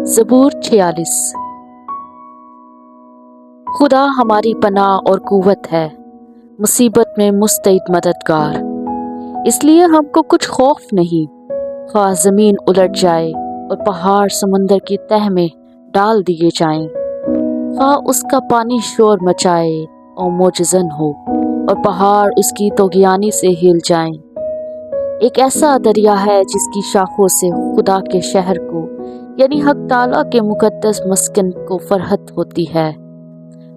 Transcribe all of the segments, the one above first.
ज़बूर 46। खुदा हमारी पनाह और कुव्वत है, मुसीबत में मुस्तैद मददगार। इसलिए हमको कुछ खौफ नहीं, ख्वाह ज़मीन उलट जाए और पहाड़ समंदर की तह में डाल दिए जाएं, ख्वाह उसका पानी शोर मचाए और मोजज़न हो और पहाड़ उसकी तोग़यानी से हिल जाएं। एक ऐसा दरिया है जिसकी शाखों से खुदा के शहर को यानी हक ताला के मुक़द्दस मस्कन को फरहत होती है।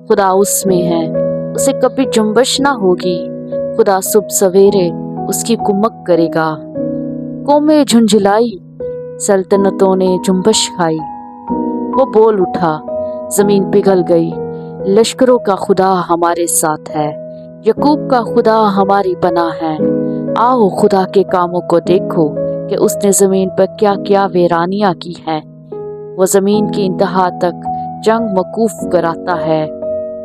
खुदा उसमें है, उसे कभी जुम्बश ना होगी। खुदा सुबह सवेरे उसकी कुमक करेगा। कौमें झुंझलाई, सल्तनतों ने जुम्बश खाई। वो बोल उठा, ज़मीन पिघल गई। लश्करों का खुदा हमारे साथ है, यकूब का खुदा हमारी पनाह है। आओ खुदा के कामों को देखो कि उसने ज़मीन पर क्या क्या वीरानियाँ की हैं। वो ज़मीन की इंतहा तक जंग मकूफ कराता है।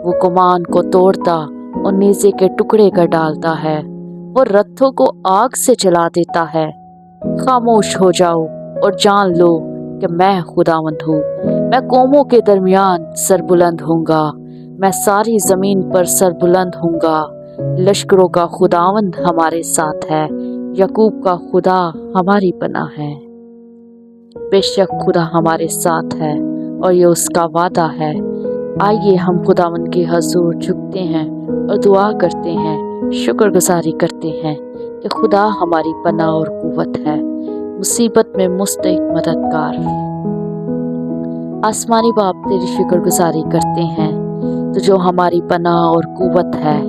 वो कमान को तोड़ता और नेज़े के टुकड़े कर डालता है। वो रथों को आग से जला देता है। खामोश हो जाओ और जान लो कि मैं खुदावंद हूँ। मैं कौमों के दरमियान सरबुलंद होऊंगा, मैं सारी ज़मीन पर सरबुलंद होऊंगा। लश्करों का खुदावंद हमारे साथ है, यकूब का खुदा हमारी पनाह है। बेशक खुदा हमारे साथ है और ये उसका वादा है। आइए हम खुदावंद के हजूर झुकते हैं और दुआ करते हैं, शुक्रगुजारी करते हैं कि खुदा हमारी पनाह और कुव्वत है, मुसीबत में मुस्तैद मददगार। आसमानी बाप तेरी शुक्रगुजारी करते हैं, तो जो हमारी पनाह और कुव्वत है,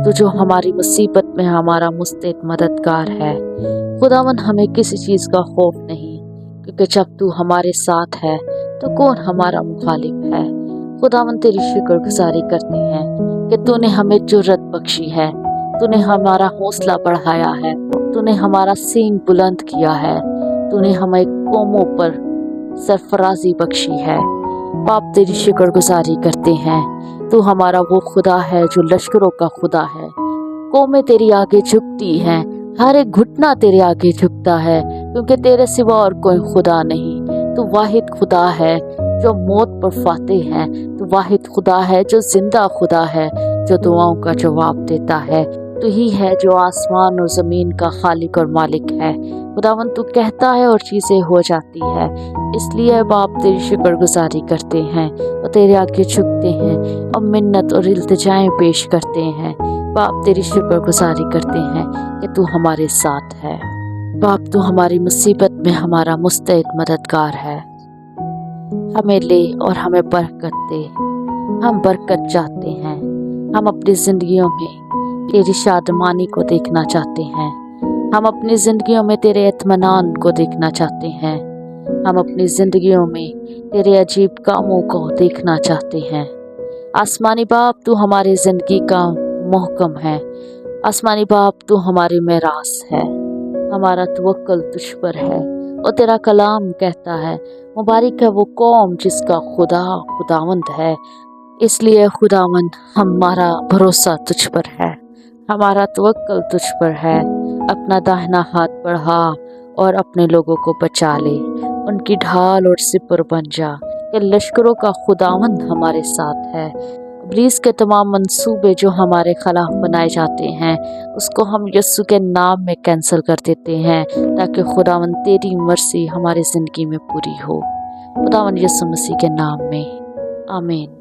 तो जो हमारी मुसीबत में हमारा मुस्तैद मददगार है। खुदावन हमें किसी चीज़ का खौफ नहीं, क्योंकि जब तू हमारे साथ है तो कौन हमारा मुखालिफ है। खुदावन तेरी शुक्रगुजारी करते हैं कि तूने हमें जुर्रत बख्शी है, तूने हमारा हौसला बढ़ाया है, तूने हमारा सींग बुलंद किया है, तूने हमें कौमों पर सरफराजी बख्शी है। बाप तेरी शुक्रगुजारी करते हैं, तू हमारा वो खुदा है जो लश्करों का खुदा है। कौमें तेरी आगे झुकती हैं, हर एक घुटना तेरे आगे झुकता है, क्योंकि तेरे सिवा और कोई खुदा नहीं। तू वाहिद खुदा है जो मौत पर फातेह है, तू वाहिद खुदा है जो जिंदा खुदा है, जो दुआओं का जवाब देता है। तू ही है जो आसमान और ज़मीन का खालिक और मालिक है। खुदावन तू कहता है और चीज़ें हो जाती है। इसलिए बाप तेरी शुक्रगुजारी करते हैं और तेरे आगे झुकते हैं और मिन्नत और इल्तिजाएं पेश करते हैं। बाप तेरी शुक्रगुजारी करते हैं कि तू हमारे साथ है। बाप तू हमारी मुसीबत में हमारा मुस्तैद मददगार है। हमें ले और हमें बरकत दे। हम बरकत चाहते हैं। हम अपनी ज़िंदगियों में तेरी शादमानी को देखना चाहते हैं। हम अपनी ज़िंदगियों में तेरे इत्मीनान को देखना चाहते हैं। हम अपनी ज़िंदगियों में तेरे अजीब कामों को देखना चाहते हैं। आसमानी बाप तू हमारी ज़िंदगी का मोहकम है। आसमानी बाप तू हमारी मेरास है। हमारा तवक्कुल तुझ पर है और तेरा कलाम कहता है, मुबारक है वो कौम जिसका खुदा खुदावंद है। इसलिए खुदावंद हमारा भरोसा तुझ पर है, हमारा तवक्कुल तुझ पर है। अपना दाहिना हाथ बढ़ा और अपने लोगों को बचा ले, उनकी ढाल और सिपर बन जा कि लश्करों का खुदावंद हमारे साथ है। इब्लीस के तमाम मंसूबे जो हमारे खिलाफ बनाए जाते हैं, उसको हम यस्सु के नाम में कैंसिल कर देते हैं, ताकि खुदावंद तेरी मर्जी हमारी ज़िंदगी में पूरी हो। खुदावंद यस्सु मसीह के नाम में, आमीन।